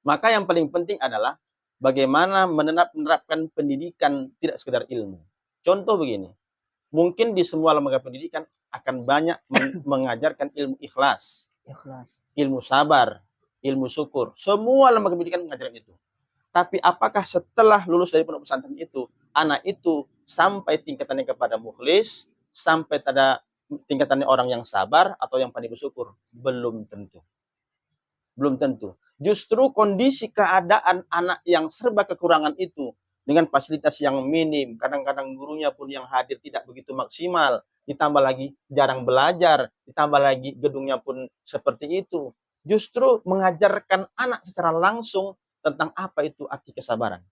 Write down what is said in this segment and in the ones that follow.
Maka yang paling penting adalah bagaimana menerapkan pendidikan tidak sekedar ilmu. Contoh begini, mungkin di semua lembaga pendidikan akan banyak mengajarkan ilmu ikhlas, ilmu sabar, ilmu syukur. Semua lembaga pendidikan mengajarkan itu. Tapi apakah setelah lulus dari pondok pesantren itu, anak itu sampai tingkatannya kepada mukhlis, sampai pada tingkatannya orang yang sabar atau yang pandai bersyukur? Belum tentu. Belum tentu. Justru kondisi keadaan anak yang serba kekurangan itu, dengan fasilitas yang minim, kadang-kadang gurunya pun yang hadir tidak begitu maksimal, ditambah lagi jarang belajar, ditambah lagi gedungnya pun seperti itu. Justru mengajarkan anak secara langsung tentang apa itu arti kesabaran.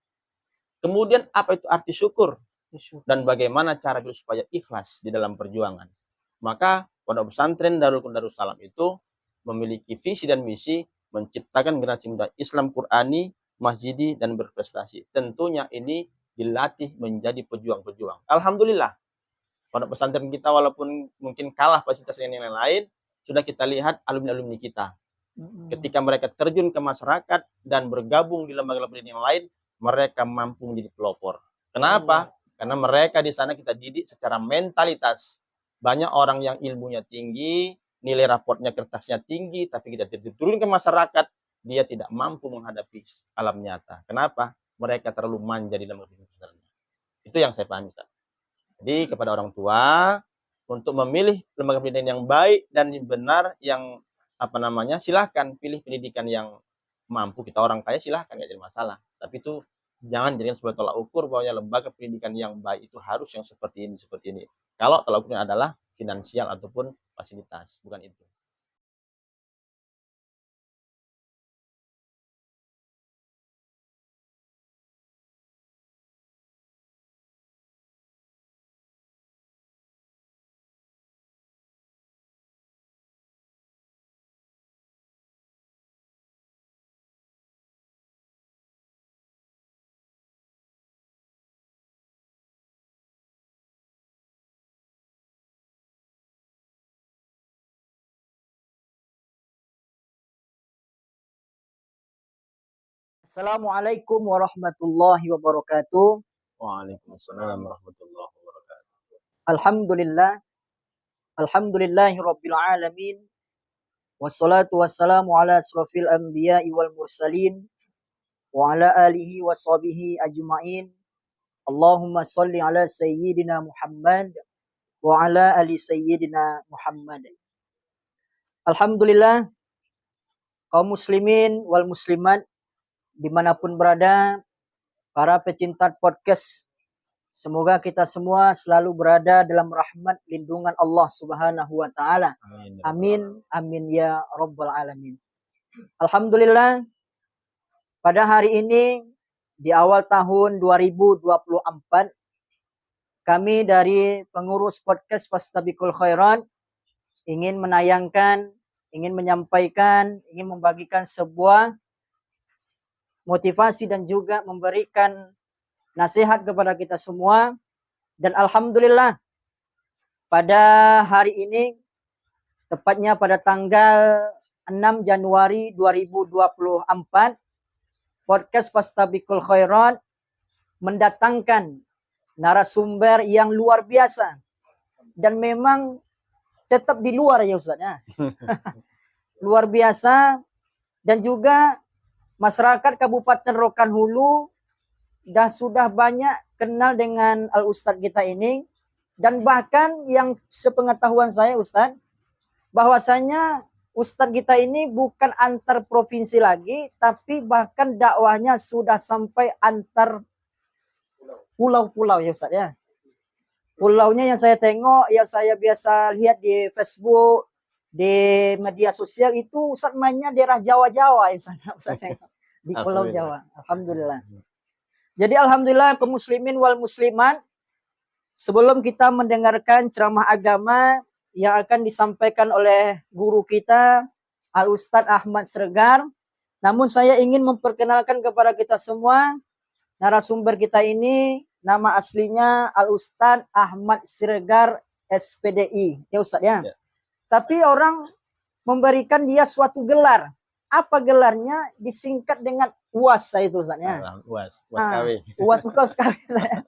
Kemudian apa itu arti syukur dan bagaimana cara supaya ikhlas di dalam perjuangan. Maka Pondok Pesantren Darul Quran Darussalam itu memiliki visi dan misi menciptakan generasi muda Islam Qurani, masjidi dan berprestasi. Tentunya ini dilatih menjadi pejuang-pejuang. Alhamdulillah, Pondok Pesantren kita walaupun mungkin kalah fasilitas dengan yang lain, sudah kita lihat alumni-alumni kita. Ketika mereka terjun ke masyarakat dan bergabung di lembaga pendidikan yang lain, mereka mampu menjadi pelopor. Kenapa? Karena mereka di sana kita didik secara mentalitas. Banyak orang yang ilmunya tinggi, nilai raportnya kertasnya tinggi, tapi kita turun ke masyarakat, dia tidak mampu menghadapi alam nyata. Kenapa? Mereka terlalu manja di dalam pendidikan. Itu yang saya pahami. Jadi kepada orang tua, untuk memilih lembaga pendidikan yang baik dan benar, yang silahkan pilih pendidikan yang mampu. Kita orang kaya silahkan, nggak jadi masalah, tapi itu jangan jadikan sebagai tolak ukur bahwa lembaga pendidikan yang baik itu harus yang seperti ini. Kalau tolak ukurnya adalah finansial ataupun fasilitas, bukan itu. Assalamualaikum warahmatullahi wabarakatuh. Waalaikumsalam warahmatullahi wabarakatuh. Alhamdulillah. Alhamdulillahi rabbil alamin. Wassalatu wassalamu ala asrafil anbiya'i wal mursalin wa ala alihi wa sahbihi ajma'in. Allahumma salli ala sayyidina Muhammad wa ala ali sayyidina Muhammad. Alhamdulillah, kaum muslimin wal muslimat dimanapun berada, para pecinta podcast, semoga kita semua selalu berada dalam rahmat lindungan Allah Subhanahu wa taala. Amin amin ya rabbal alamin. Alhamdulillah, pada hari ini di awal tahun 2024, kami dari pengurus podcast Fastabiqul Khairat ingin menayangkan, ingin menyampaikan, ingin membagikan sebuah motivasi dan juga memberikan nasihat kepada kita semua. Dan alhamdulillah, pada hari ini, tepatnya pada tanggal 6 Januari 2024, podcast Fastabiqul Khairat mendatangkan narasumber yang luar biasa. Dan memang tetap di luar ya Ustaz ya. Luar biasa. Dan juga masyarakat Kabupaten Rokan Hulu sudah banyak kenal dengan Al-Ustadz kita ini. Dan bahkan yang sepengetahuan saya Ustadz, bahwasanya Ustadz kita ini bukan antar provinsi lagi, tapi bahkan dakwahnya sudah sampai antar pulau-pulau ya Ustadz ya. Pulaunya yang saya tengok, yang saya biasa lihat di Facebook, di media sosial itu Ustadz mainnya daerah Jawa-Jawa ya Ustadz tengok. Di Pulau Jawa. Alhamdulillah. Jadi alhamdulillah kaum muslimin wal muslimat, sebelum kita mendengarkan ceramah agama yang akan disampaikan oleh guru kita Al-Ustadz Ahmad Siregar, namun saya ingin memperkenalkan kepada kita semua narasumber kita ini. Nama aslinya Al-Ustadz Ahmad Siregar SPDI, ya Ustadz ya. Tapi orang memberikan dia suatu gelar. apa gelarnya disingkat dengan UAS saya itu Ustaz ya. UAS Ah, KW. UAS betul sekali saya.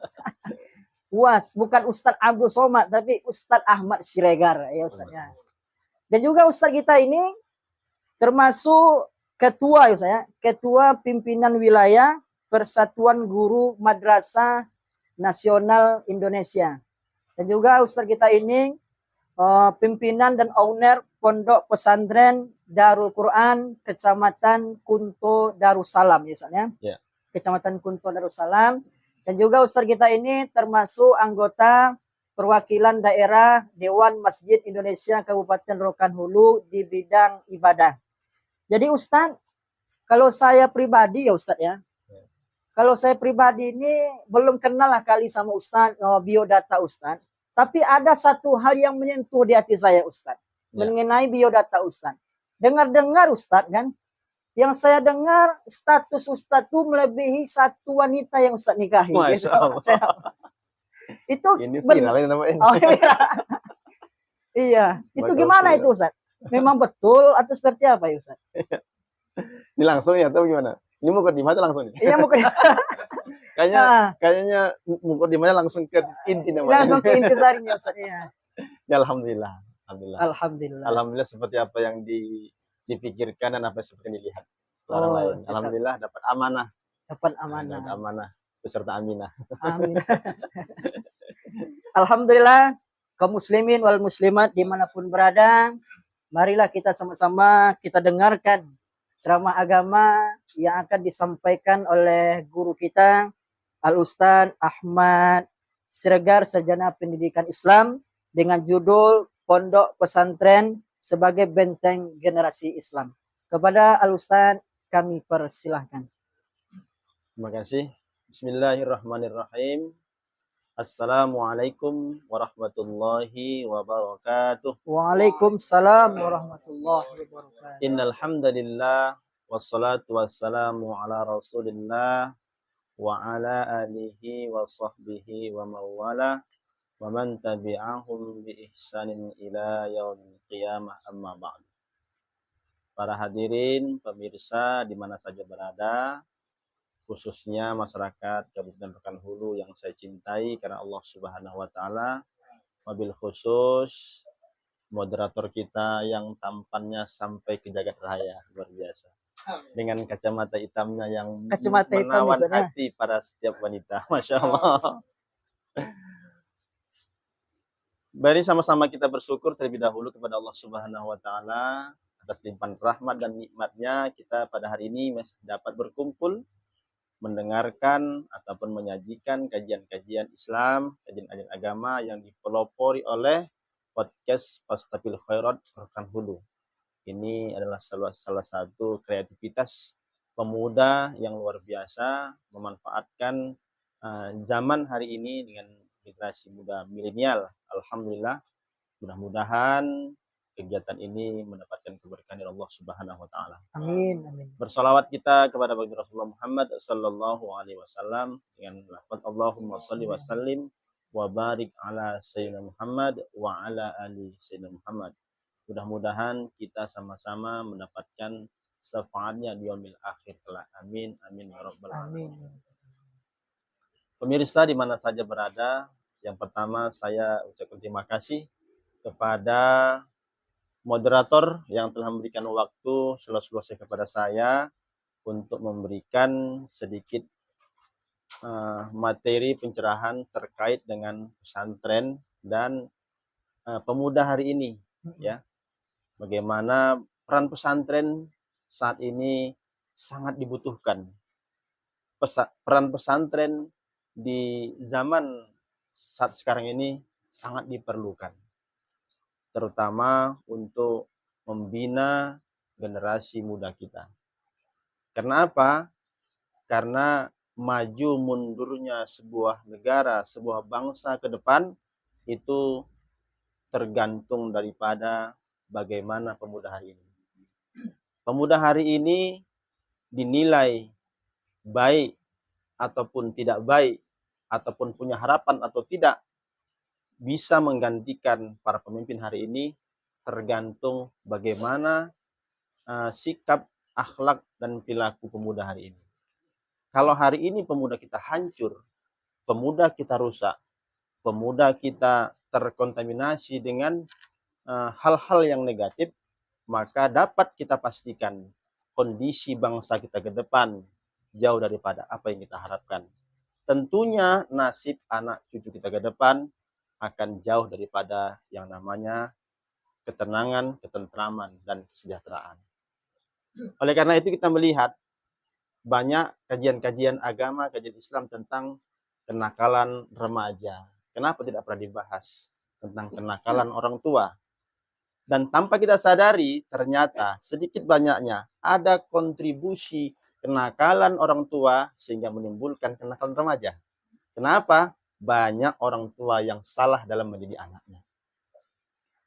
UAS bukan Ustadz Abdul Somad tapi Ustadz Ahmad Siregar ya Ustaz ya. Dan juga Ustadz kita ini termasuk ketua ya Ustaz ya, ketua pimpinan wilayah Persatuan Guru Madrasah Nasional Indonesia. Dan juga Ustadz kita ini pimpinan dan owner Pondok Pesantren Darul Quran Kecamatan Kunto Darussalam ya Ustaz ya. Ya. Kecamatan Kunto Darussalam. Dan juga Ustadz kita ini termasuk anggota perwakilan daerah Dewan Masjid Indonesia Kabupaten Rokan Hulu di bidang ibadah. Jadi Ustadz, kalau saya pribadi ya Ustadz ya, kalau saya pribadi ini belum kenal lah kali sama Ustadz, biodata Ustadz. Tapi ada satu hal yang menyentuh di hati saya Ustadz. Ya. Mengenai biodata Ustadz. Dengar-dengar Ustadz kan, yang saya dengar status Ustadz itu melebihi satu wanita yang Ustadz nikahi. Masya Allah. Itu Ini viral ini namanya. Oh, iya. Iya. Itu Bakal gimana viral. itu Ustadz? Memang betul atau seperti apa ya Ustadz? Ini langsung ya atau gimana? Ini mukadimah atau langsung nih? Iya mungkin. Kayaknya mukadimahnya langsung ke inti namanya. Langsung ke intisarinya Ustadz. Iya. Ya, alhamdulillah. Alhamdulillah. Alhamdulillah seperti apa yang dipikirkan dan apa seperti yang dilihat orang Oh, lain. Alhamdulillah dapat amanah. dapat Dapat amanah. amanah beserta aminah. Amin. Alhamdulillah, kaum muslimin wal muslimat dimanapun berada, marilah kita sama-sama kita dengarkan ceramah agama yang akan disampaikan oleh guru kita, Al-Ustaz Ahmad Siregar, Sarjana Pendidikan Islam, dengan judul Pondok Pesantren sebagai Benteng Generasi Islam. Kepada Al-Ustaz kami persilahkan. Terima kasih. Bismillahirrahmanirrahim. Assalamualaikum warahmatullahi wabarakatuh. Waalaikumsalam warahmatullahi wabarakatuh. Innal hamdalillah wassalatu wassalamu ala Rasulillah wa ala alihi wa sahbihi wa mawala wa man tabi'ahum bi ihsanin ila yaumil qiyamah amma ba'd. Para hadirin, pemirsa di mana saja berada, khususnya masyarakat Kabupaten Rokan Hulu yang saya cintai karena Allah Subhanahu wa taala, wabil khusus moderator kita yang tampannya sampai ke jagat raya, luar biasa. Dengan kacamata hitamnya yang Kacamata hitam menawan misalnya. hati para setiap wanita. Masya Allah. Mari sama-sama kita bersyukur terlebih dahulu kepada Allah Subhanahu wa taala atas limpahan rahmat dan nikmatnya kita pada hari ini masih dapat berkumpul mendengarkan ataupun menyajikan kajian-kajian Islam, kajian-kajian agama yang dipelopori oleh podcast Fastabil Khairat Rokan Hulu. Ini adalah salah satu kreativitas pemuda yang luar biasa memanfaatkan zaman hari ini dengan generasi muda milenial. Alhamdulillah, mudah-mudahan kegiatan ini mendapatkan keberkahan dari Allah Subhanahu wa taala. Amin, amin. Bersolawat kita kepada baginda Rasulullah Muhammad sallallahu alaihi wasallam dengan lafaz Allahumma shalli wa sallim wa barik ala sayyidina Muhammad wa ala ali sayyidina Muhammad. Mudah-mudahan kita sama-sama mendapatkan syafaatnya di yaumil akhir kelak. Amin amin ya rabbal alamin. Amin. Pemirsa di mana saja berada, yang pertama saya ucapkan terima kasih kepada moderator yang telah memberikan waktu seluas-luasnya kepada saya untuk memberikan sedikit materi pencerahan terkait dengan pesantren dan pemuda hari ini, ya. Bagaimana peran pesantren saat ini sangat dibutuhkan. Peran pesantren di zaman saat sekarang ini sangat diperlukan, terutama untuk membina generasi muda kita. Karena apa? Karena maju mundurnya sebuah negara, sebuah bangsa ke depan itu tergantung daripada bagaimana pemuda hari ini. Pemuda hari ini dinilai baik ataupun tidak baik, ataupun punya harapan atau tidak, bisa menggantikan para pemimpin hari ini tergantung bagaimana sikap akhlak dan perilaku pemuda hari ini. Kalau hari ini pemuda kita hancur, pemuda kita rusak, pemuda kita terkontaminasi dengan hal-hal yang negatif, maka dapat kita pastikan kondisi bangsa kita ke depan jauh daripada apa yang kita harapkan. Tentunya nasib anak cucu kita ke depan akan jauh daripada yang namanya ketenangan, ketentraman, dan kesejahteraan. Oleh karena itu kita melihat banyak kajian-kajian agama, kajian Islam tentang kenakalan remaja. Kenapa tidak pernah dibahas tentang kenakalan orang tua? Dan tanpa kita sadari, ternyata sedikit banyaknya ada kontribusi kenakalan orang tua sehingga menimbulkan kenakalan remaja. Kenapa? Banyak orang tua yang salah dalam mendidik anaknya.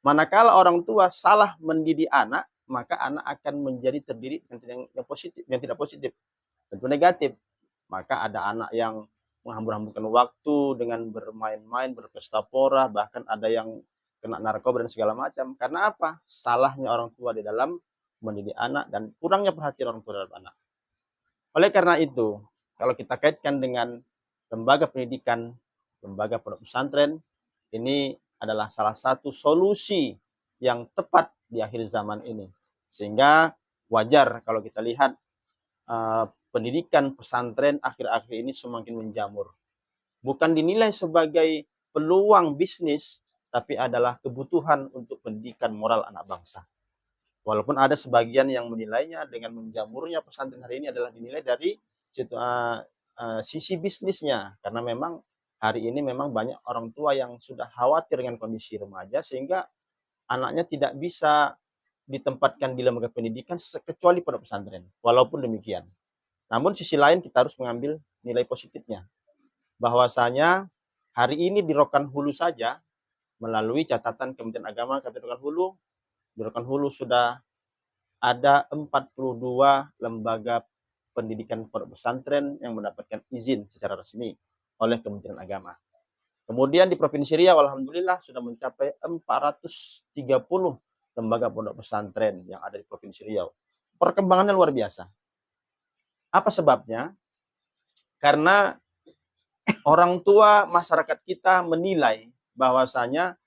Manakala orang tua salah mendidik anak, maka anak akan menjadi terdiri yang positif, yang tidak positif, tentu negatif. Maka ada anak yang menghambur-hamburkan waktu dengan bermain-main, berpesta pora, bahkan ada yang kena narkoba dan segala macam. Karena apa? Salahnya orang tua di dalam mendidik anak dan kurangnya perhatian orang tua terhadap anak. Oleh karena itu, kalau kita kaitkan dengan lembaga pendidikan, lembaga pondok pesantren, ini adalah salah satu solusi yang tepat di akhir zaman ini. Sehingga wajar kalau kita lihat pendidikan pesantren akhir-akhir ini semakin menjamur. Bukan dinilai sebagai peluang bisnis, tapi adalah kebutuhan untuk pendidikan moral anak bangsa. Walaupun ada sebagian yang menilainya dengan menjamurnya pesantren hari ini adalah dinilai dari sisi bisnisnya. Karena memang hari ini memang banyak orang tua yang sudah khawatir dengan kondisi remaja sehingga anaknya tidak bisa ditempatkan di lembaga pendidikan kecuali pondok pesantren. Walaupun demikian. Namun sisi lain kita harus mengambil nilai positifnya. Bahwasanya hari ini di Rokan Hulu saja melalui catatan Kementerian Agama Kabupaten Rokan Hulu, di Rokan Hulu sudah ada 42 lembaga pendidikan pondok pesantren yang mendapatkan izin secara resmi oleh Kementerian Agama. Kemudian di Provinsi Riau, alhamdulillah sudah mencapai 430 lembaga pondok pesantren yang ada di Provinsi Riau. Perkembangannya luar biasa. Apa sebabnya? Karena orang tua masyarakat kita menilai bahwasanya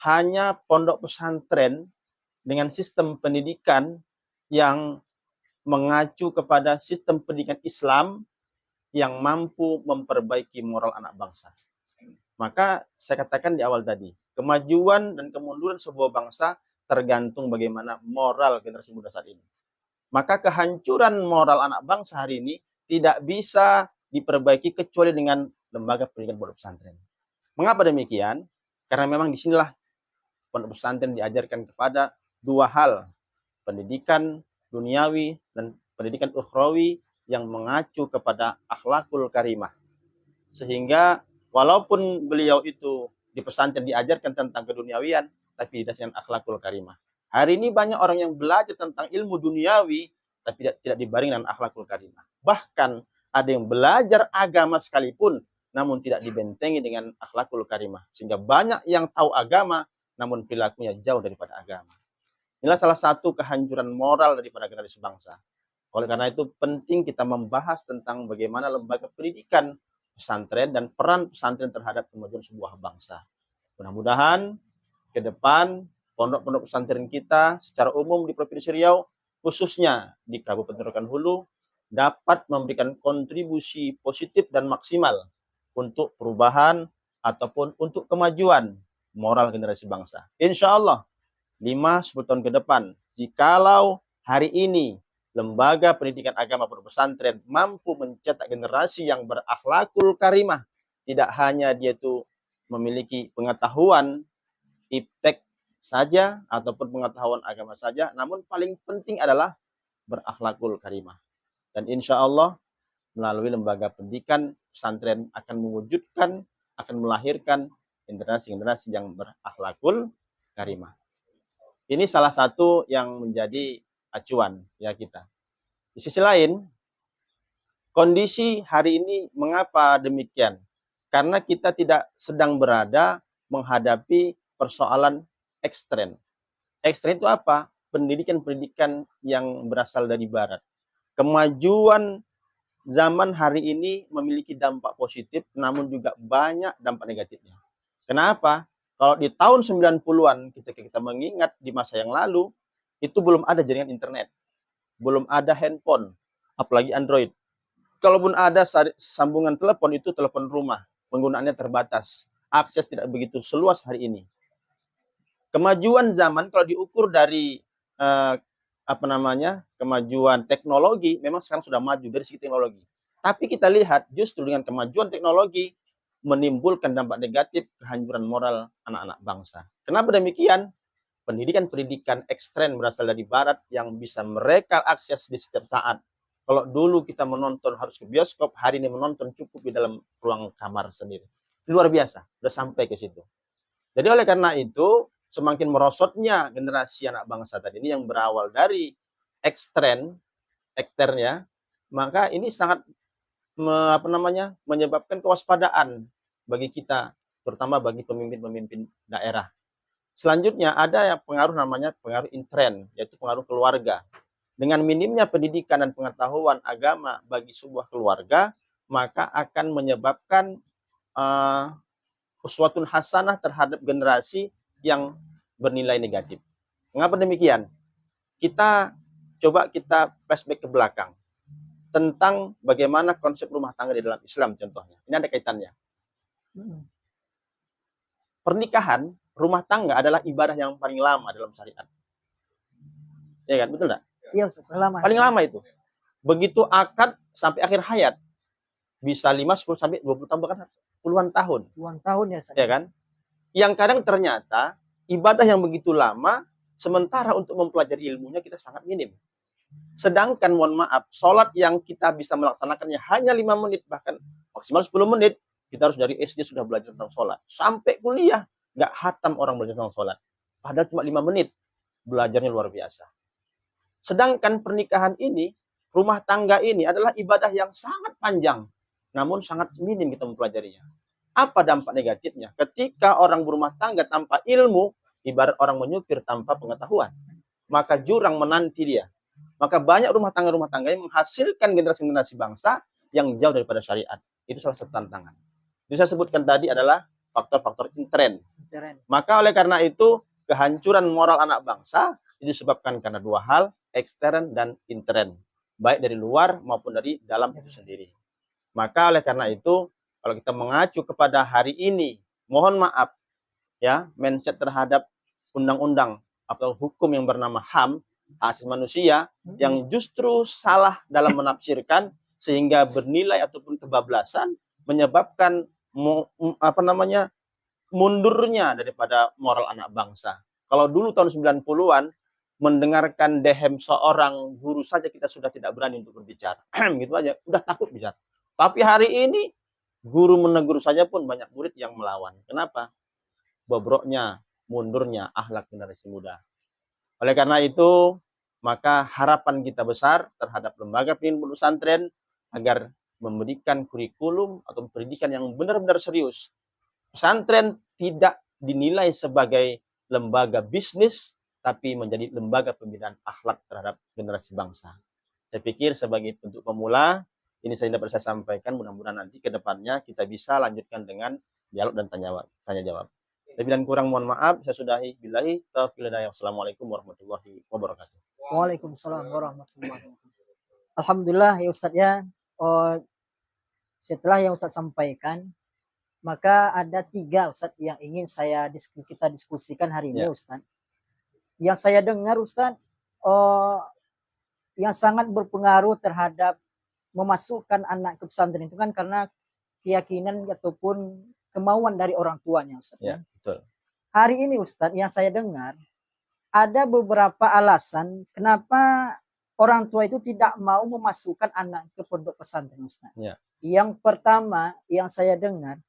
hanya pondok pesantren dengan sistem pendidikan yang mengacu kepada sistem pendidikan Islam yang mampu memperbaiki moral anak bangsa. Maka saya katakan di awal tadi, kemajuan dan kemunduran sebuah bangsa tergantung bagaimana moral generasi muda saat ini. Maka kehancuran moral anak bangsa hari ini tidak bisa diperbaiki kecuali dengan lembaga pendidikan pondok pesantren. Mengapa demikian? Karena memang disinilah pondok pesantren diajarkan kepada dua hal, pendidikan duniawi dan pendidikan ukhrawi yang mengacu kepada akhlakul karimah. Sehingga walaupun beliau itu di pesantren diajarkan tentang keduniawian, tapi didasarkan akhlakul karimah. Hari ini banyak orang yang belajar tentang ilmu duniawi, tapi tidak dibaring dengan akhlakul karimah. Bahkan ada yang belajar agama sekalipun, namun tidak dibentengi dengan akhlakul karimah. Sehingga banyak yang tahu agama, namun perilakunya jauh daripada agama. Inilah salah satu kehancuran moral daripada generasi bangsa. Oleh karena itu penting kita membahas tentang bagaimana lembaga pendidikan pesantren dan peran pesantren terhadap kemajuan sebuah bangsa. Mudah-mudahan ke depan pondok-pondok pesantren kita secara umum di Provinsi Riau, khususnya di Kabupaten Rokan Hulu, dapat memberikan kontribusi positif dan maksimal untuk perubahan ataupun untuk kemajuan moral generasi bangsa. Insya Allah 5-10 tahun ke depan, jikalau hari ini lembaga pendidikan agama pondok pesantren mampu mencetak generasi yang berakhlakul karimah, tidak hanya dia itu memiliki pengetahuan iptek saja ataupun pengetahuan agama saja, namun paling penting adalah berakhlakul karimah. Dan insya Allah melalui lembaga pendidikan pesantren akan mewujudkan, akan melahirkan generasi-generasi yang berakhlakul karimah. Ini salah satu yang menjadi acuan ya kita. Di sisi lain, kondisi hari ini mengapa demikian? Karena kita tidak sedang berada menghadapi persoalan ekstrem. Ekstrem itu apa? Pendidikan-pendidikan yang berasal dari barat. kemajuan zaman hari ini memiliki dampak positif, namun juga banyak dampak negatifnya. Kenapa? Kalau di tahun 90-an, ketika kita mengingat di masa yang lalu, itu belum ada jaringan internet, belum ada handphone, apalagi Android. Kalaupun ada sambungan telepon, itu telepon rumah, penggunaannya terbatas, akses tidak begitu seluas hari ini. Kemajuan zaman kalau diukur dari kemajuan teknologi, memang sekarang sudah maju dari segi teknologi. Tapi kita lihat justru dengan kemajuan teknologi menimbulkan dampak negatif kehancuran moral anak-anak bangsa. Kenapa demikian? Pendidikan-pendidikan ekstrem berasal dari barat yang bisa mereka akses di setiap saat. Kalau dulu kita menonton harus ke bioskop, hari ini menonton cukup di dalam ruang kamar sendiri. Luar biasa, sudah sampai ke situ. Jadi oleh karena itu, semakin merosotnya generasi anak bangsa tadi ini yang berawal dari eksternnya, maka ini sangat menyebabkan kewaspadaan bagi kita, terutama bagi pemimpin-pemimpin daerah. Selanjutnya ada yang pengaruh namanya pengaruh intern, yaitu pengaruh keluarga. Dengan minimnya pendidikan dan pengetahuan agama bagi sebuah keluarga, maka akan menyebabkan uswatun hasanah terhadap generasi yang bernilai negatif. Mengapa demikian? Kita flashback ke belakang tentang bagaimana konsep rumah tangga di dalam Islam contohnya. Ini ada kaitannya. Pernikahan, rumah tangga adalah ibadah yang paling lama dalam syariat. Ya kan, betul enggak? Iya, lama. Paling lama itu. Begitu akad sampai akhir hayat. Bisa 5, 10 sampai 20 tahun, bahkan puluhan tahun. Puluhan tahun ya, Ya kan? Yang kadang ternyata ibadah yang begitu lama, sementara untuk mempelajari ilmunya kita sangat minim. Sedangkan mohon maaf, sholat yang kita bisa melaksanakannya hanya 5 menit, bahkan maksimal 10 menit, kita harus dari SD sudah belajar tentang sholat. Sampai kuliah, nggak hatam orang belajar tentang sholat. Padahal cuma 5 menit, belajarnya luar biasa. Sedangkan pernikahan ini, rumah tangga ini adalah ibadah yang sangat panjang, namun sangat minim kita mempelajarinya. Apa dampak negatifnya? Ketika orang berumah tangga tanpa ilmu, ibarat orang menyupir tanpa pengetahuan, maka jurang menanti dia. Maka banyak rumah tangga yang menghasilkan generasi-generasi bangsa yang jauh daripada syariat. Itu salah satu tantangan. Yang saya sebutkan tadi adalah faktor-faktor intern. Maka oleh karena itu, kehancuran moral anak bangsa disebabkan karena dua hal, ekstern dan intern. Baik dari luar maupun dari dalam itu sendiri. Maka oleh karena itu, kalau kita mengacu kepada hari ini, mohon maaf, ya, mindset terhadap undang-undang atau hukum yang bernama HAM, hak asasi manusia, yang justru salah dalam menafsirkan sehingga bernilai ataupun kebablasan menyebabkan mundurnya daripada moral anak bangsa. Kalau dulu tahun 90-an mendengarkan dehem seorang guru saja kita sudah tidak berani untuk berbicara. Gitu aja, udah takut bicara. Tapi hari ini guru menegur saja pun banyak murid yang melawan. Kenapa? Bobroknya, mundurnya akhlak generasi muda. Oleh karena itu, maka harapan kita besar terhadap lembaga pendidikan pesantren agar memberikan kurikulum atau pendidikan yang benar-benar serius. Pesantren tidak dinilai sebagai lembaga bisnis, tapi menjadi lembaga pembinaan akhlak terhadap generasi bangsa. Saya pikir sebagai bentuk pemula, ini saya dapat saya sampaikan, mudah-mudahan nanti ke depannya kita bisa lanjutkan dengan dialog dan tanya jawab. Lebih dan kurang mohon maaf, saya sudahi. Billahi taufiq wal hidayah. Wassalamualaikum warahmatullahi wabarakatuh. Waalaikumsalam warahmatullahi wabarakatuh. Alhamdulillah ya Ustaz ya. Setelah yang Ustaz sampaikan, maka ada 3 Ustaz yang ingin kita diskusikan hari ini Ustaz. Yang saya dengar Ustaz, yang sangat berpengaruh terhadap memasukkan anak ke pesantren itu kan karena keyakinan ataupun kemauan dari orang tuanya Ustaz. Ya, betul. Hari ini Ustaz yang saya dengar ada beberapa alasan kenapa orang tua itu tidak mau memasukkan anak ke pondok pesantren Ustaz. Ya. Yang pertama yang saya dengar,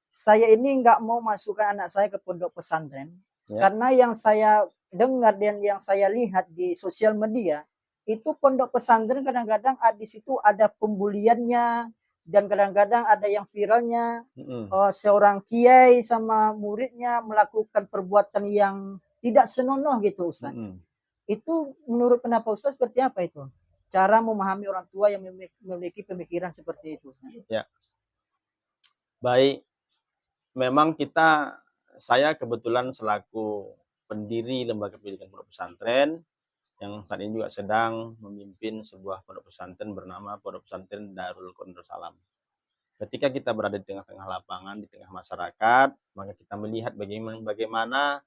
saya ini nggak mau masukkan anak saya ke pondok pesantren karena yang saya dengar dan yang saya lihat di sosial media itu pondok pesantren kadang-kadang di situ ada pembuliannya dan kadang-kadang ada yang viralnya seorang kiai sama muridnya melakukan perbuatan yang tidak senonoh gitu Ustaz. Itu menurut pendapat Ustaz seperti apa itu? cara memahami orang tua yang memiliki pemikiran seperti itu. Ya, baik. Memang saya kebetulan selaku pendiri Lembaga Pendidikan Pondok Pesantren yang saat ini juga sedang memimpin sebuah pondok pesantren bernama Pondok Pesantren Darul Qur'an Darussalam. Ketika kita berada di tengah-tengah lapangan, di tengah masyarakat, maka kita melihat bagaimana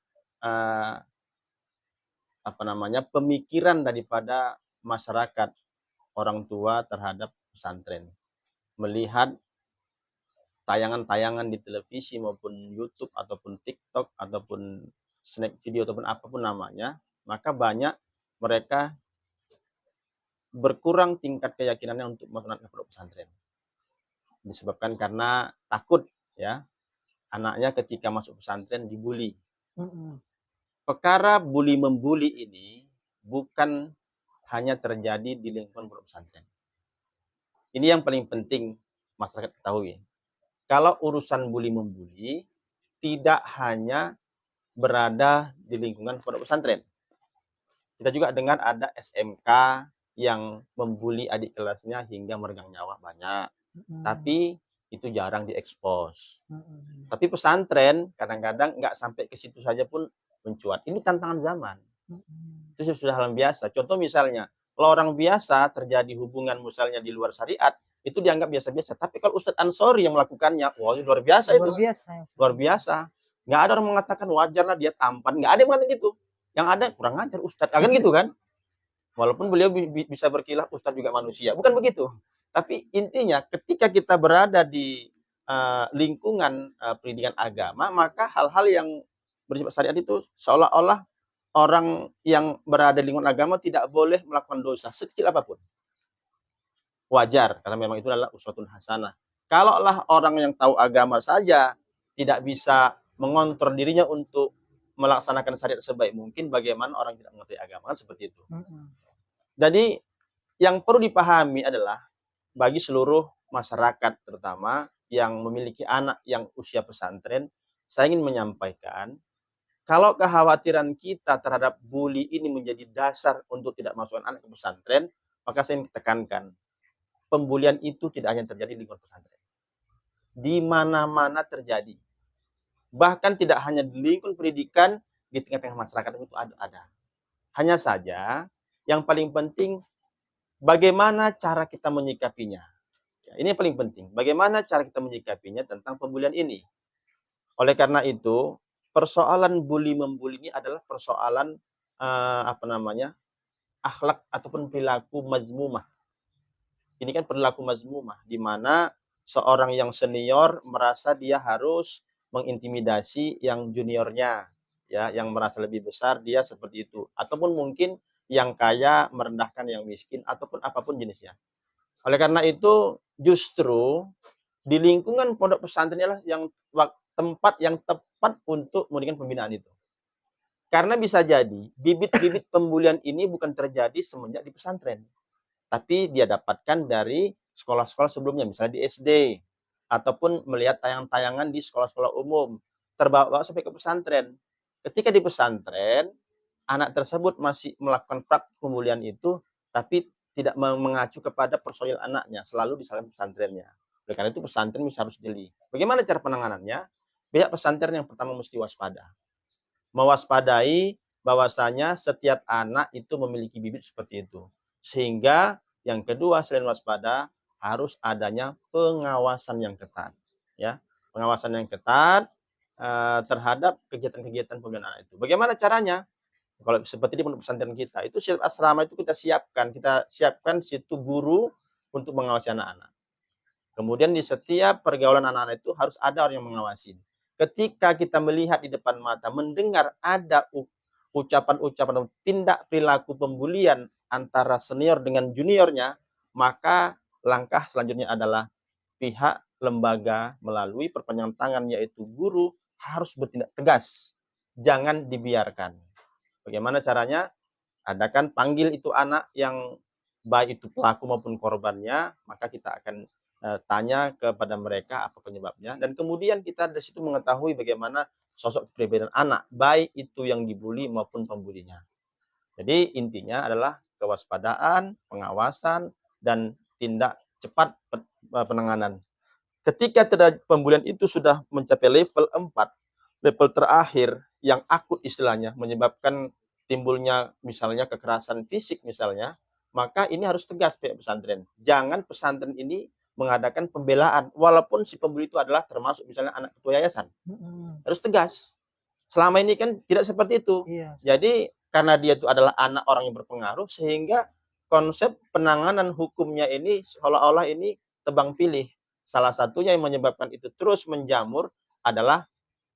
pemikiran daripada masyarakat orang tua terhadap pesantren. Melihat tayangan-tayangan di televisi maupun YouTube ataupun TikTok ataupun snack video ataupun apapun namanya, maka banyak mereka berkurang tingkat keyakinannya untuk masuk ke pondok pesantren. Disebabkan karena takut ya anaknya ketika masuk pesantren dibully. Perkara bully membuli ini bukan hanya terjadi di lingkungan pondok pesantren. Ini yang paling penting masyarakat ketahui. Kalau urusan bully membuli tidak hanya berada di lingkungan pondok pesantren. Kita juga dengar ada SMK yang membuli adik kelasnya hingga meregang nyawa banyak. Tapi itu jarang diekspos. Tapi pesantren kadang-kadang nggak sampai ke situ saja pun mencuat. Ini tantangan zaman. Itu sudah hal biasa. Contoh misalnya, kalau orang biasa terjadi hubungan misalnya di luar syariat, itu dianggap biasa-biasa. Tapi kalau Ustadz Ansori yang melakukannya, wah luar biasa itu. Luar biasa. Nggak ada orang mengatakan wajarlah dia tampan. Nggak ada yang mengatakan gitu. Yang ada kurang ajar Ustadz. Kan gitu kan? Walaupun beliau bisa berkilah, Ustadz juga manusia. Bukan begitu. Tapi intinya ketika kita berada di lingkungan pendidikan agama, maka hal-hal yang bersifat syariat itu seolah-olah orang yang berada di lingkungan agama tidak boleh melakukan dosa sekecil apapun. Wajar, karena memang itu adalah uswatun hasanah. Kalaulah orang yang tahu agama saja tidak bisa mengontrol dirinya untuk melaksanakan syariat sebaik mungkin, bagaimana orang tidak mengerti agama, kan seperti itu. Jadi yang perlu dipahami adalah bagi seluruh masyarakat terutama yang memiliki anak yang usia pesantren, saya ingin menyampaikan kalau kekhawatiran kita terhadap bully ini menjadi dasar untuk tidak masukkan anak ke pesantren, maka saya ingin tekankan, pembulian itu tidak hanya terjadi di lingkungan pesantren. Di mana-mana terjadi. Bahkan tidak hanya di lingkungan pendidikan, di tengah-tengah masyarakat itu ada. Hanya saja, yang paling penting, bagaimana cara kita menyikapinya. Ya, ini yang paling penting. Bagaimana cara kita menyikapinya tentang pembulian ini. Oleh karena itu, persoalan bully-membuli ini adalah persoalan akhlak ataupun perilaku mazmumah. Ini kan perilaku mazmumah, di mana seorang yang senior merasa dia harus mengintimidasi yang juniornya, ya, yang merasa lebih besar dia seperti itu, ataupun mungkin yang kaya merendahkan yang miskin ataupun apapun jenisnya. Oleh karena itu, justru di lingkungan pondok pesantren adalah yang tempat yang tepat untuk memberikan pembinaan itu. Karena bisa jadi bibit-bibit pembulian ini bukan terjadi semenjak di pesantren, tapi dia dapatkan dari sekolah-sekolah sebelumnya, misalnya di SD, ataupun melihat tayangan-tayangan di sekolah-sekolah umum, terbawa sampai ke pesantren. Ketika di pesantren, anak tersebut masih melakukan praktik pembulian itu, tapi tidak mengacu kepada personil anaknya, selalu disalahkan pesantrennya. Oleh karena itu pesantren harus jeli. Bagaimana cara penanganannya? Pihak pesantren yang pertama mesti waspada. Mewaspadai bahwasanya setiap anak itu memiliki bibit seperti itu. Sehingga yang kedua selain waspada harus adanya pengawasan yang ketat, ya. Pengawasan yang ketat terhadap kegiatan-kegiatan pembinaan anak itu. Bagaimana caranya? Kalau seperti di pondok pesantren kita, itu setiap asrama itu kita siapkan situ guru untuk mengawasi anak-anak. Kemudian di setiap pergaulan anak-anak itu harus ada orang yang mengawasi. Ketika kita melihat di depan mata, mendengar ada ucapan-ucapan tindak perilaku pembulian antara senior dengan juniornya, maka langkah selanjutnya adalah pihak lembaga melalui perpanjangan tangan yaitu guru harus bertindak tegas. Jangan dibiarkan. Bagaimana caranya? Adakan panggil itu anak yang baik itu pelaku maupun korbannya, maka kita akan tanya kepada mereka apa penyebabnya, dan kemudian kita dari situ mengetahui bagaimana sosok kepribadian anak, baik itu yang dibully maupun pembulinya. Jadi intinya adalah kewaspadaan, pengawasan, dan tindak cepat penanganan. Ketika pembulian itu sudah mencapai level 4, level terakhir yang akut istilahnya, menyebabkan timbulnya misalnya kekerasan fisik misalnya, maka ini harus tegas pihak pesantren. Jangan pesantren ini mengadakan pembelaan, walaupun si pembuli itu adalah termasuk misalnya anak ketua yayasan. Harus tegas. Selama ini kan tidak seperti itu. Iya. Jadi karena dia itu adalah anak orang yang berpengaruh, sehingga konsep penanganan hukumnya ini seolah-olah ini tebang pilih. Salah satunya yang menyebabkan itu terus menjamur adalah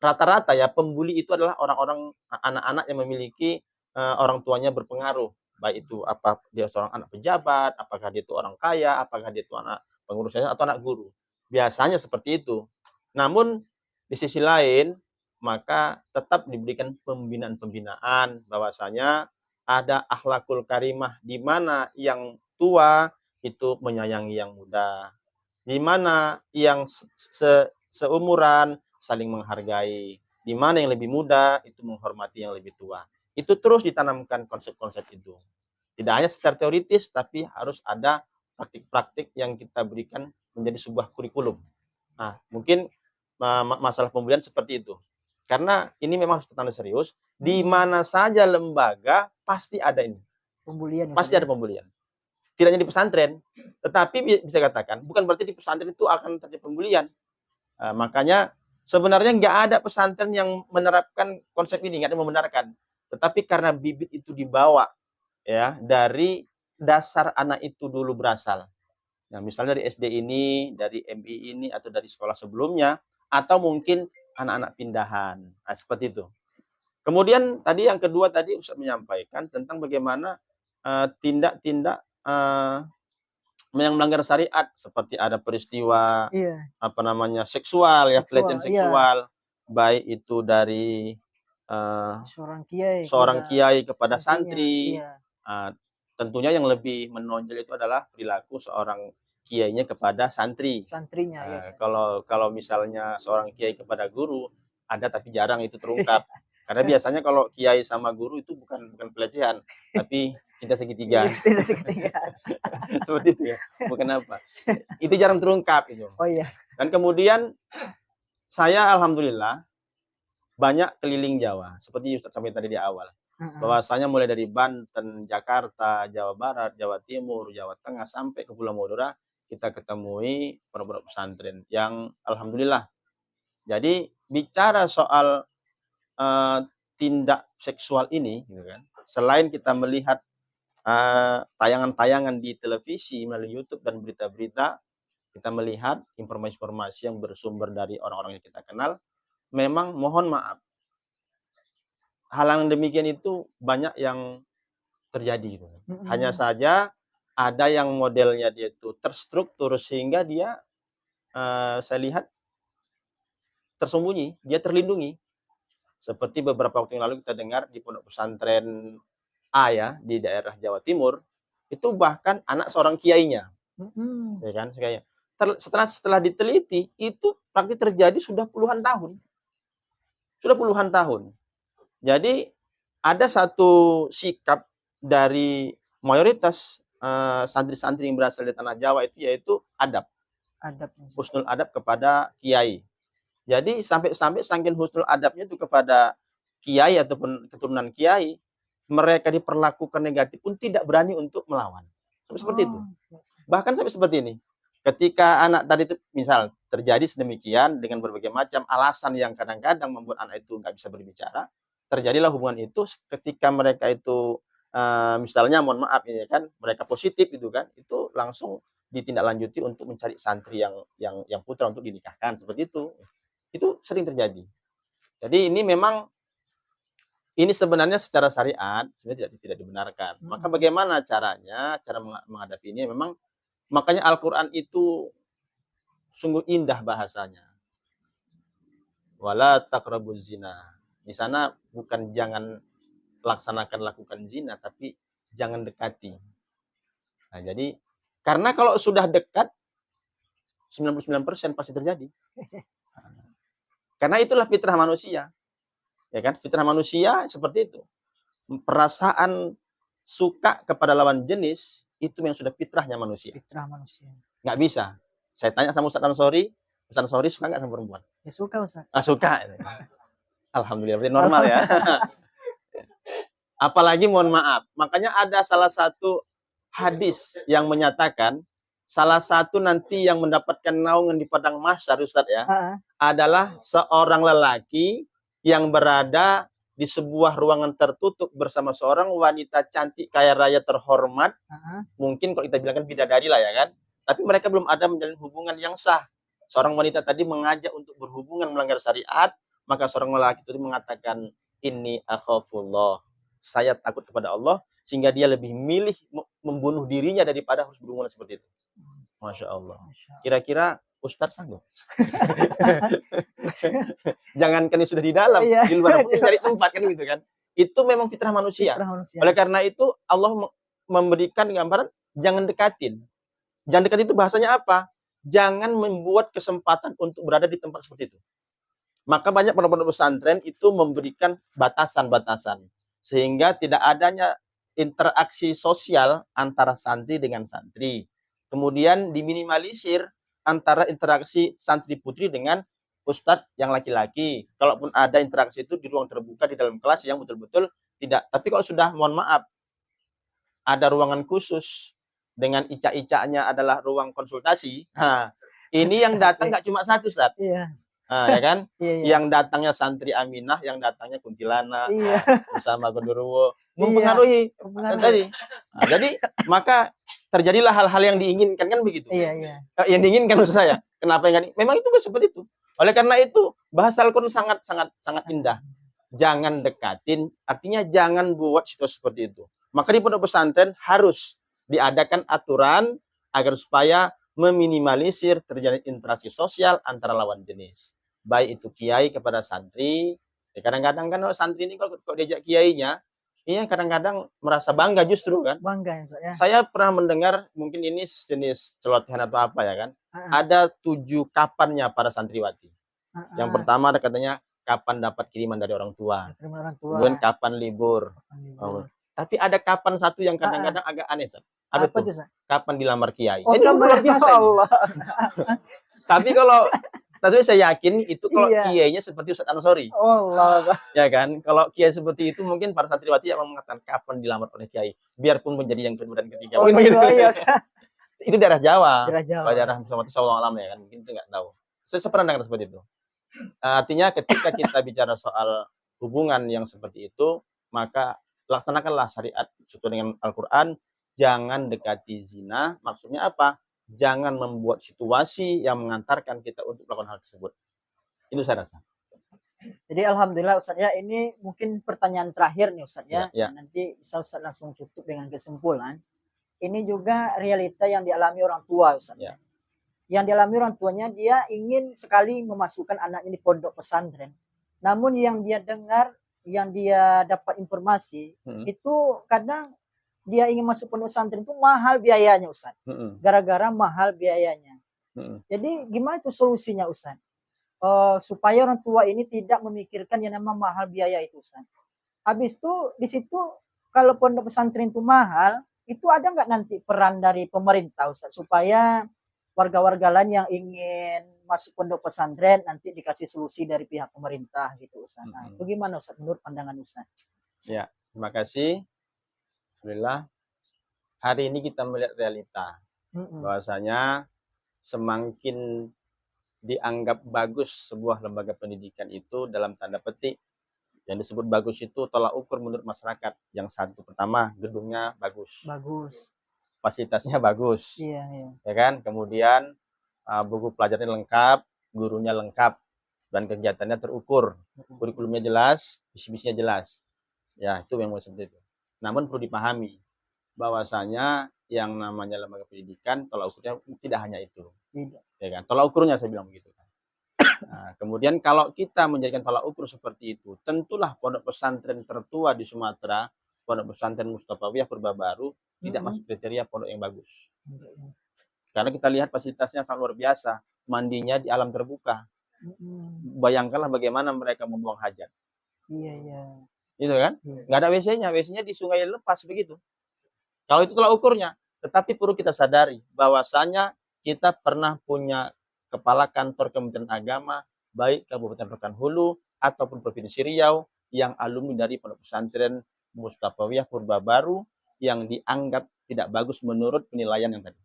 rata-rata ya pembuli itu adalah orang-orang anak-anak yang memiliki orang tuanya berpengaruh. Baik itu apa dia seorang anak pejabat, apakah dia itu orang kaya, apakah dia itu anak pengurus atau anak guru. Biasanya seperti itu. Namun di sisi lain maka tetap diberikan pembinaan-pembinaan bahwasanya ada akhlakul karimah di mana yang tua itu menyayangi yang muda, di mana yang seumuran saling menghargai, di mana yang lebih muda itu menghormati yang lebih tua. Itu terus ditanamkan konsep-konsep itu. Tidak hanya secara teoritis, tapi harus ada praktik-praktik yang kita berikan menjadi sebuah kurikulum. Nah, mungkin masalah pembulian seperti itu. Karena ini memang harus ditanda serius. Di mana saja lembaga pasti ada ini. Pembulian. Pasti ada pembulian. Tidak hanya di pesantren, tetapi bisa katakan bukan berarti di pesantren itu akan terjadi pembulian. Makanya sebenarnya nggak ada pesantren yang menerapkan konsep ini, nggak ada yang membenarkan. Tetapi karena bibit itu dibawa ya dari dasar anak itu dulu berasal. Nah, misalnya dari SD ini, dari MI ini, atau dari sekolah sebelumnya, atau mungkin anak-anak pindahan. Nah, seperti itu. Kemudian tadi yang kedua tadi Ustaz menyampaikan tentang bagaimana tindak-tindak yang melanggar syariat, seperti ada peristiwa apa namanya seksual ya, pelecehan seksual, baik itu dari seorang kiai kepada santri. Tentunya yang lebih menonjol itu adalah perilaku seorang kiainya kepada santrinya. Kalau misalnya seorang kiai kepada guru ada, tapi jarang itu terungkap. Karena biasanya kalau kiai sama guru itu bukan pelecehan, tapi cinta segitiga. Seperti itu ya. Bukan apa. Itu jarang terungkap itu. Dan kemudian saya alhamdulillah banyak keliling Jawa, seperti Ustaz sampai tadi di awal. Bahwasanya mulai dari Banten, Jakarta, Jawa Barat, Jawa Timur, Jawa Tengah, sampai ke Pulau Madura, kita ketemui pondok pesantren yang alhamdulillah. Jadi bicara soal tindak seksual ini, gitu kan, selain kita melihat tayangan-tayangan di televisi melalui YouTube dan berita-berita, kita melihat informasi-informasi yang bersumber dari orang-orang yang kita kenal. Memang mohon maaf, hal yang demikian itu banyak yang terjadi. Hanya saja ada yang modelnya dia itu terstruktur sehingga dia saya lihat tersembunyi, dia terlindungi. Seperti beberapa waktu yang lalu kita dengar di pondok pesantren A ya di daerah Jawa Timur, itu bahkan anak seorang kiainya. Ya kan, setelah diteliti itu praktik terjadi sudah puluhan tahun. Jadi ada satu sikap dari mayoritas santri-santri yang berasal dari tanah Jawa itu, yaitu adab. Husnul adab kepada kiai. Jadi sampai saking husnul adabnya itu kepada kiai ataupun keturunan kiai, mereka diperlakukan negatif pun tidak berani untuk melawan. Seperti itu. Bahkan sampai seperti ini. Ketika anak tadi itu misal terjadi sedemikian dengan berbagai macam alasan yang kadang-kadang membuat anak itu nggak bisa berbicara, terjadilah hubungan itu ketika mereka itu misalnya mohon maaf ya kan, mereka positif itu kan, itu langsung ditindaklanjuti untuk mencari santri yang putra untuk dinikahkan, seperti itu. Itu sering terjadi. Jadi ini memang ini sebenarnya secara syariat sebenarnya tidak dibenarkan. Maka bagaimana caranya, cara menghadapi ini? Memang makanya Al-Qur'an itu sungguh indah bahasanya. Wala taqrabuz zina. Di sana bukan jangan lakukan zina, tapi jangan dekati. Nah, jadi karena kalau sudah dekat 99% pasti terjadi. Karena itulah fitrah manusia. Ya kan? Fitrah manusia seperti itu. Perasaan suka kepada lawan jenis, itu yang sudah fitrahnya manusia. Fitrah manusia. Nggak bisa. Saya tanya sama Ustaz Ansori suka nggak sama perempuan? Ya suka Ustaz. Suka. Alhamdulillah, berarti normal ya. Apalagi mohon maaf. Makanya ada salah satu hadis yang menyatakan salah satu nanti yang mendapatkan naungan di padang mahsyar, Ustaz ya, adalah seorang lelaki yang berada di sebuah ruangan tertutup bersama seorang wanita cantik, kaya raya, terhormat. Mungkin kalau kita bilang kan bidadari lah ya kan. Tapi mereka belum ada menjalin hubungan yang sah. Seorang wanita tadi mengajak untuk berhubungan melanggar syariat, maka seorang lelaki itu mengatakan, inni akhafullah. Saya takut kepada Allah, sehingga dia lebih milih membunuh dirinya daripada harus berhubungan seperti itu. Masya Allah. Kira-kira Ustadz sanggup? Jangankan yang sudah di dalam, di luar pun cari tempat kan gitu kan. Itu memang fitrah manusia. Oleh karena itu Allah memberikan gambaran jangan dekatin. Jangan dekat itu bahasanya apa? Jangan membuat kesempatan untuk berada di tempat seperti itu. Maka banyak pondok-pondok pesantren itu memberikan batasan-batasan. Sehingga tidak adanya interaksi sosial antara santri dengan santri. Kemudian diminimalisir antara interaksi santri putri dengan ustadz yang laki-laki. Kalaupun ada interaksi itu di ruang terbuka di dalam kelas yang betul-betul tidak. Tapi kalau sudah, mohon maaf, ada ruangan khusus dengan ica-icanya adalah ruang konsultasi. Nah, ini yang datang nggak cuma satu, Ustaz. Iya. Nah, ya kan? Yang datangnya santri Aminah, yang datangnya kuntilanak, bersama Gondoruwo, mempengaruhi tadi. Nah, jadi maka terjadilah hal-hal yang diinginkan kan begitu. Yang diinginkan maksud saya. Kenapa yang memang itu seperti itu. Oleh karena itu bahasa Al-Qur'an sangat indah. Jangan dekatin, artinya jangan buat situasi seperti itu. Maka di pondok pesantren harus diadakan aturan agar supaya meminimalisir terjadi interaksi sosial antara lawan jenis. Baik itu kiai kepada santri. Kadang-kadang kan santri ini kalau diajak kiainya, iya kadang-kadang merasa bangga justru kan. Bangga ya. Saya pernah mendengar, mungkin ini jenis celotehan atau apa ya kan. Ada 7 kapannya para santriwati. Yang pertama ada katanya kapan dapat kiriman dari orang tua. Kemudian kapan libur. Tapi ada kapan satu yang kadang-kadang agak aneh. Apa itu? Kapan dilamar kiai. Itu luar biasa. Tapi saya yakin itu kalau kiainya seperti Ustaz Ansori. Ya kan? Kalau kiai seperti itu mungkin para santriwati yang mengatakan kapan dilamar oleh kiai. Biarpun menjadi yang kedua dan ketiga. Itu daerah Jawa. Daerah Sumatera Selatan ya kan. Mungkin itu nggak tahu. Saya pernah dengar seperti itu. Artinya ketika kita bicara soal hubungan yang seperti itu, maka laksanakanlah syariat sesuai dengan Al-Quran. Jangan dekati zina. Maksudnya apa? Jangan membuat situasi yang mengantarkan kita untuk melakukan hal tersebut. Itu saya rasa. Jadi alhamdulillah Ustaz ya, ini mungkin pertanyaan terakhir nih Ustaz ya. Nanti bisa Ustaz langsung tutup dengan kesimpulan. Ini juga realita yang dialami orang tua Ustaz. Yang dialami orang tuanya, dia ingin sekali memasukkan anaknya di pondok pesantren. Namun yang dia dengar, yang dia dapat informasi, itu kadang dia ingin masuk pondok pesantren itu mahal biayanya Ustaz. Gara-gara mahal biayanya. Jadi gimana itu solusinya Ustaz? Supaya orang tua ini tidak memikirkan yang namanya mahal biaya itu Ustaz. Habis itu di situ kalau pondok pesantren itu mahal, itu ada nggak nanti peran dari pemerintah Ustaz supaya warga-warga lain yang ingin masuk pondok pesantren nanti dikasih solusi dari pihak pemerintah gitu Ustaz. Nah, itu gimana Ustaz menurut pandangan Ustaz? Ya, terima kasih. Alhamdulillah. Hari ini kita melihat realita bahwasanya semakin dianggap bagus sebuah lembaga pendidikan itu dalam tanda petik. Yang disebut bagus itu tolak ukur menurut masyarakat. Yang satu pertama, gedungnya bagus. Fasilitasnya bagus. Ya kan? Kemudian buku pelajarannya lengkap, gurunya lengkap, dan kegiatannya terukur. Kurikulumnya jelas, misi-misinya jelas. Ya, itu yang mau seperti itu. Namun perlu dipahami bahwasanya yang namanya lembaga pendidikan tolak ukurnya tidak hanya itu. Ya kan? Tolak ukurnya saya bilang begitu. Nah, kemudian kalau kita menjadikan tolak ukur seperti itu, tentulah pondok pesantren tertua di Sumatera, pondok pesantren Mustafawiyah Purba Baru, tidak masuk kriteria pondok yang bagus. Karena kita lihat fasilitasnya sangat luar biasa. Mandinya di alam terbuka. Bayangkanlah bagaimana mereka membuang hajat. Gitu kan? Nggak ada WC-nya. WC-nya di sungai lepas begitu. Kalau itu tolak ukurnya. Tetapi perlu kita sadari bahwasanya kita pernah punya kepala kantor Kementerian Agama, baik Kabupaten Rokan Hulu ataupun Provinsi Riau, yang alumni dari Pondok Pesantren Mustafawiyah Purba Baru yang dianggap tidak bagus menurut penilaian yang tadi.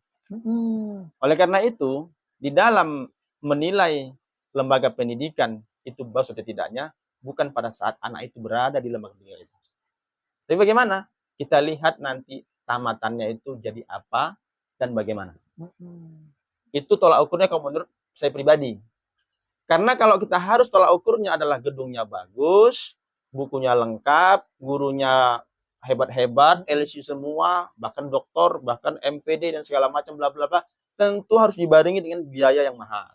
Oleh karena itu, di dalam menilai lembaga pendidikan itu bagus atau tidaknya, bukan pada saat anak itu berada di lembaga pendidikan itu. Tapi bagaimana? Kita lihat nanti tamatannya itu jadi apa dan bagaimana. Itu tolak ukurnya kalau menurut saya pribadi. Karena kalau kita harus tolak ukurnya adalah gedungnya bagus, bukunya lengkap, gurunya hebat-hebat, LC semua, bahkan doktor, bahkan MPD dan segala macam bla bla bla, tentu harus dibarengi dengan biaya yang mahal.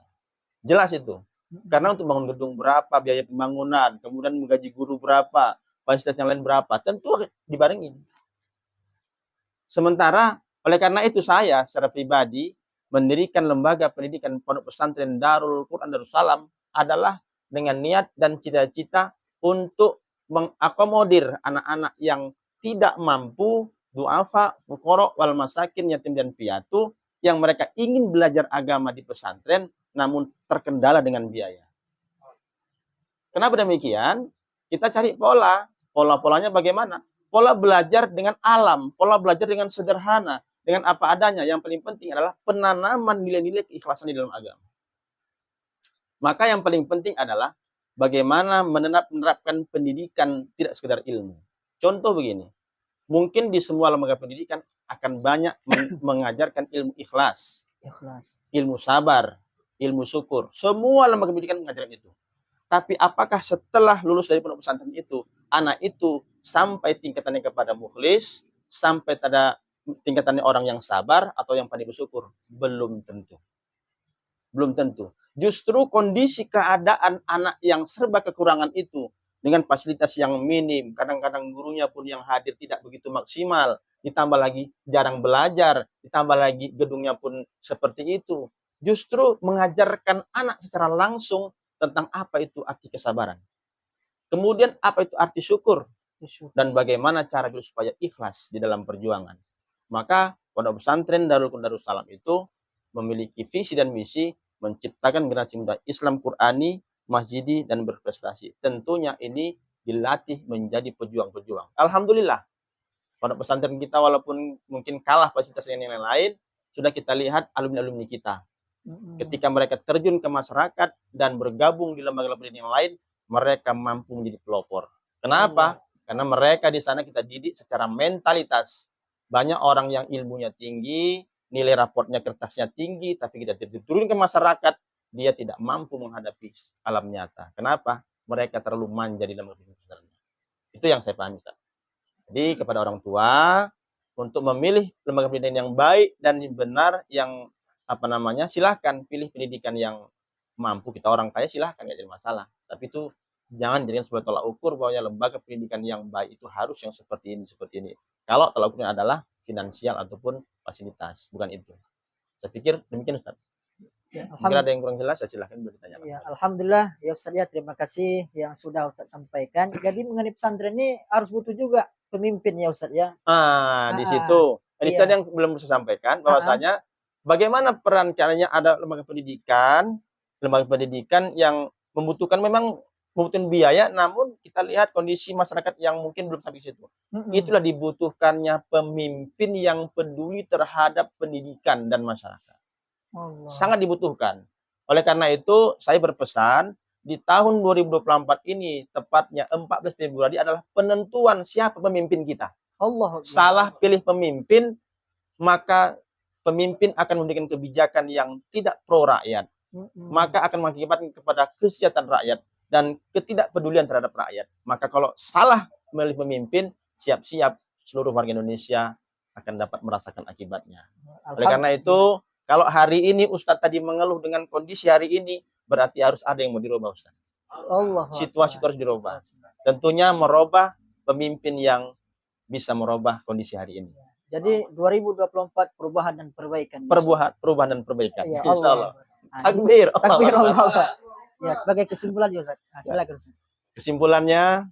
Jelas itu. Karena untuk bangun gedung berapa, biaya pembangunan, kemudian menggaji guru berapa, fasilitas yang lain berapa, tentu dibarengi. Sementara oleh karena itu saya secara pribadi mendirikan lembaga pendidikan Pondok Pesantren Darul Quran Darussalam adalah dengan niat dan cita-cita untuk mengakomodir anak-anak yang tidak mampu, duafa, fuqara, wal masakin, yatim dan piatu, yang mereka ingin belajar agama di pesantren namun terkendala dengan biaya. Kenapa demikian? Kita cari pola. Pola-polanya bagaimana? Pola belajar dengan alam, pola belajar dengan sederhana, dengan apa adanya. Yang paling penting adalah penanaman nilai-nilai keikhlasan di dalam agama. Maka yang paling penting adalah bagaimana menerapkan pendidikan tidak sekedar ilmu. Contoh begini, mungkin di semua lembaga pendidikan akan banyak mengajarkan ilmu ikhlas, ilmu sabar, ilmu syukur. Semua lembaga pendidikan mengajarkan itu. Tapi apakah setelah lulus dari pondok pesantren itu, anak itu sampai tingkatannya kepada mukhlis, sampai pada tingkatannya orang yang sabar atau yang pandai bersyukur? Belum tentu. Belum tentu. Justru kondisi keadaan anak yang serba kekurangan itu, dengan fasilitas yang minim, kadang-kadang gurunya pun yang hadir tidak begitu maksimal, ditambah lagi jarang belajar, ditambah lagi gedungnya pun seperti itu. Justru mengajarkan anak secara langsung tentang apa itu arti kesabaran. Kemudian apa itu arti syukur. Dan bagaimana cara kita supaya ikhlas di dalam perjuangan. Maka Pondok Pesantren Darul Quran Darussalam itu memiliki visi dan misi menciptakan generasi muda Islam Qurani, masjidi, dan berprestasi. Tentunya ini dilatih menjadi pejuang-pejuang. Alhamdulillah, Pondok Pesantren kita walaupun mungkin kalah fasilitas yang lain, sudah kita lihat alumni-alumni kita. Ketika mereka terjun ke masyarakat dan bergabung di lembaga-lembaga yang lain, mereka mampu menjadi pelopor. Kenapa? Karena mereka di sana kita didik secara mentalitas. Banyak orang yang ilmunya tinggi, nilai raportnya kertasnya tinggi, tapi kita turun ke masyarakat, dia tidak mampu menghadapi alam nyata. Kenapa? Mereka terlalu manja di lembaga pendidikan. Itu yang saya pahami. Jadi kepada orang tua, untuk memilih lembaga pendidikan yang baik dan benar, yang silahkan pilih pendidikan yang mampu. Kita orang kaya silahkan, nggak jadi masalah. Tapi itu jangan jadikan sebagai tolak ukur bahwa lembaga pendidikan yang baik itu harus yang seperti ini. Kalau tolak ukurnya adalah finansial ataupun fasilitas, bukan itu. Saya pikir demikian, Ustaz. Ya, mungkin ada yang kurang jelas, saya silahkan bertanya. Ya, alhamdulillah ya Ustaz, ya terima kasih yang sudah Ustaz sampaikan. Jadi mengenai pesantren ini harus butuh juga pemimpin ya Ustaz ya. Di situ. Ini Ustaz yang belum saya sampaikan bahwasanya bagaimana peran caranya ada lembaga pendidikan yang membutuhkan biaya, namun kita lihat kondisi masyarakat yang mungkin belum sampai situ. Itulah dibutuhkannya pemimpin yang peduli terhadap pendidikan dan masyarakat. Sangat dibutuhkan. Oleh karena itu, saya berpesan di tahun 2024 ini, tepatnya 14 Februari adalah penentuan siapa pemimpin kita. Salah pilih pemimpin, maka pemimpin akan memberikan kebijakan yang tidak pro rakyat. Maka akan mengakibatkan kepada kesejahteraan rakyat dan ketidakpedulian terhadap rakyat. Maka kalau salah memilih pemimpin, siap-siap seluruh warga Indonesia akan dapat merasakan akibatnya. Oleh karena itu, kalau hari ini Ustadz tadi mengeluh dengan kondisi hari ini, berarti harus ada yang mau dirubah, Ustadz. Situasi harus dirubah. Tentunya merubah pemimpin yang bisa merubah kondisi hari ini. Jadi 2024 perubahan dan perbaikan. Perubahan dan perbaikan. Ya, Insya Allah. Takbir. Takbir Allah. Ya, sebagai kesimpulan Ustaz. Silakan Ustaz. Kesimpulannya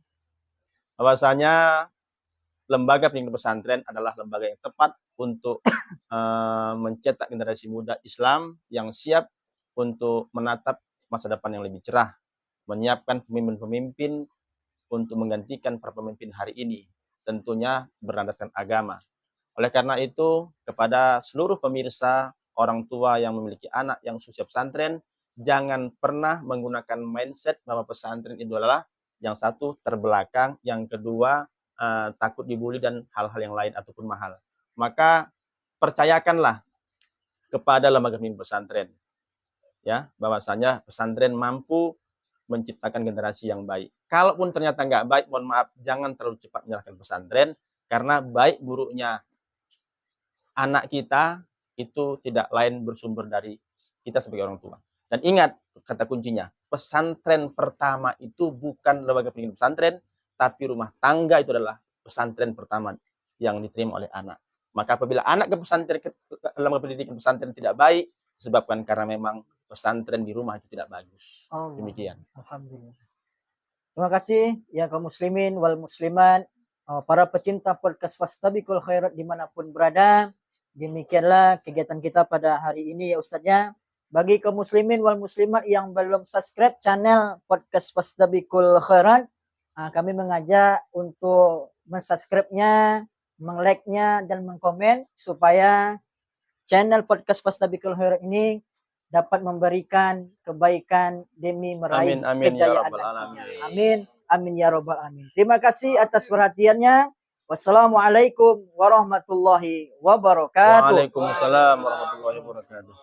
bahwasanya lembaga pendidikan pesantren adalah lembaga yang tepat untuk mencetak generasi muda Islam yang siap untuk menatap masa depan yang lebih cerah, menyiapkan pemimpin-pemimpin untuk menggantikan para pemimpin hari ini, tentunya berlandaskan agama. Oleh karena itu, kepada seluruh pemirsa, orang tua yang memiliki anak yang usia pesantren, jangan pernah menggunakan mindset bahwa pesantren itu adalah yang satu terbelakang, yang kedua takut dibully dan hal-hal yang lain ataupun mahal. Maka percayakanlah kepada lembaga pendidikan pesantren, ya, bahwasanya pesantren mampu menciptakan generasi yang baik. Kalaupun ternyata nggak baik, mohon maaf, jangan terlalu cepat menyalahkan pesantren, karena baik buruknya anak kita itu tidak lain bersumber dari kita sebagai orang tua. Dan ingat kata kuncinya, pesantren pertama itu bukan lembaga pendidikan pesantren, tapi rumah tangga itu adalah pesantren pertama yang diterima oleh anak. Maka apabila anak ke pesantren, ke lembaga pendidikan pesantren tidak baik, disebabkan karena memang pesantren di rumah itu tidak bagus. Allah. Demikian. Alhamdulillah. Terima kasih ya kaum muslimin wal muslimat, para pecinta podcast Fastabiqul Khairat dimanapun berada. Demikianlah kegiatan kita pada hari ini ya Ustadznya. Bagi kaum muslimin wal muslimat yang belum subscribe channel podcast Fastabiqul Khairat, kami mengajak untuk mensubscribe-nya, meng-like-nya, dan mengkomen supaya channel podcast Fastabiqul Khairat ini dapat memberikan kebaikan demi meraih Amin, amin, ya kejayaan Rabbal nantinya. Alamin. Amin, amin ya Rabbal Alamin. Terima kasih atas perhatiannya. Wassalamualaikum warahmatullahi wabarakatuh. Waalaikumsalam warahmatullahi wabarakatuh.